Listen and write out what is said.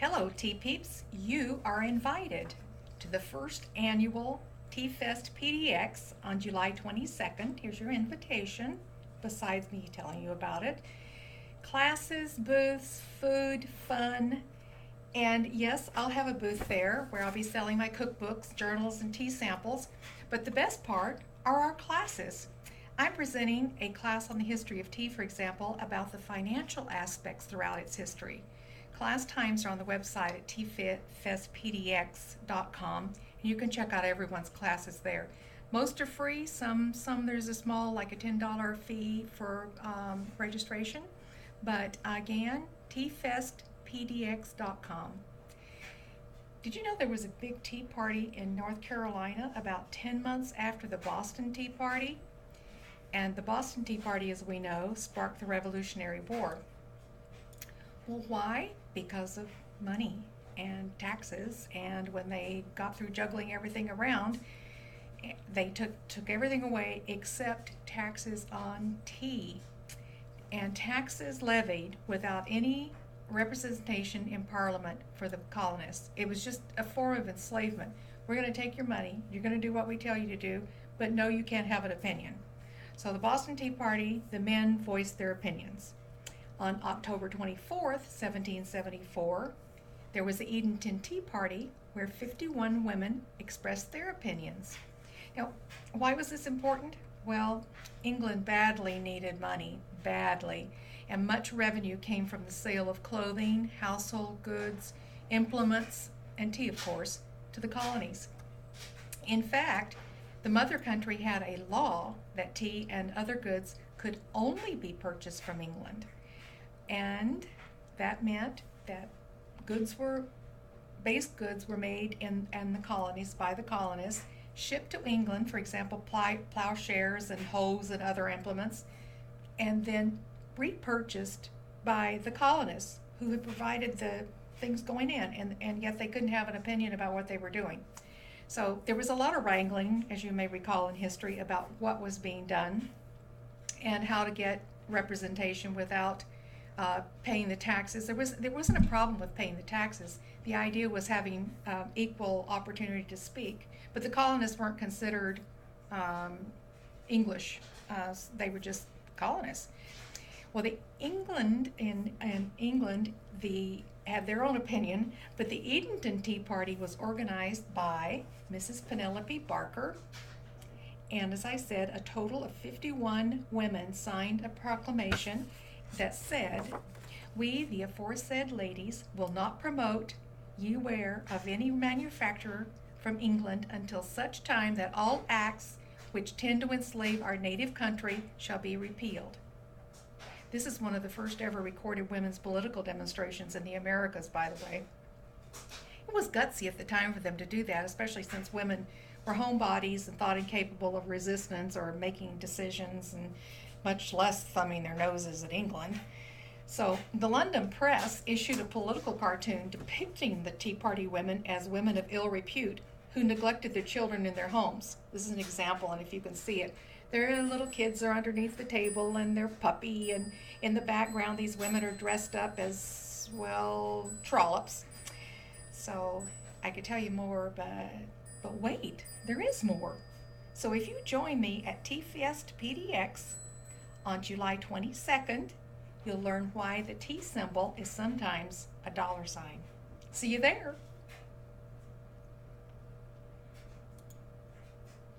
Hello, Tea Peeps. You are invited to the first annual Tea Fest PDX on July 22nd. Here's your invitation, besides me telling you about it. Classes, booths, food, fun, and yes, I'll have a booth there where I'll be selling my cookbooks, journals, and tea samples. But the best part are our classes. I'm presenting a class on the history of tea, for example, about the financial aspects throughout its history. Class times are on the website at festpdx.com, and you can check out everyone's classes there. Most are free. Some there's a small, like a $10 fee for registration. But again, tfestpdx.com. Did you know there was a big tea party in North Carolina about 10 months after the Boston Tea Party? And the Boston Tea Party, as we know, sparked the Revolutionary War. Well, why? Because of money and taxes. And when they got through juggling everything around, they took everything away except taxes on tea. And taxes levied without any representation in Parliament for the colonists. It was just a form of enslavement. We're going to take your money, you're going to do what we tell you to do, but no, you can't have an opinion. So the Boston Tea Party, the men voiced their opinions. On October 24th, 1774, there was the Edenton Tea Party where 51 women expressed their opinions. Now, why was this important? Well, England badly needed money, badly, and much revenue came from the sale of clothing, household goods, implements, and tea, of course, to the colonies. In fact, the mother country had a law that tea and other goods could only be purchased from England. And that meant that base goods were made in the colonies by the colonists, shipped to England, for example, plowshares and hoes and other implements, and then repurchased by the colonists who had provided the things going in, and yet they couldn't have an opinion about what they were doing. So there was a lot of wrangling, as you may recall in history, about what was being done and how to get representation without paying the taxes. There wasn't a problem with paying the taxes. The idea was having equal opportunity to speak. But the colonists weren't considered English. They were just colonists. Well, England had their own opinion, but the Edenton Tea Party was organized by Mrs. Penelope Barker. And as I said, a total of 51 women signed a proclamation that said, "We, the aforesaid ladies, will not promote ye wear of any manufacturer from England until such time that all acts which tend to enslave our native country shall be repealed." This is one of the first ever recorded women's political demonstrations in the Americas, by the way. It was gutsy at the time for them to do that, especially since women were homebodies and thought incapable of resistance or making decisions, and much less thumbing their noses at England. So the London press issued a political cartoon depicting the Tea Party women as women of ill repute who neglected their children in their homes. This is an example, and if you can see it, their little kids are underneath the table and their puppy, and in the background these women are dressed up as, well, trollops. So I could tell you more, but wait, there is more. So if you join me at Tea Fest PDX on July 22nd, you'll learn why the tea symbol is sometimes a $. See you there.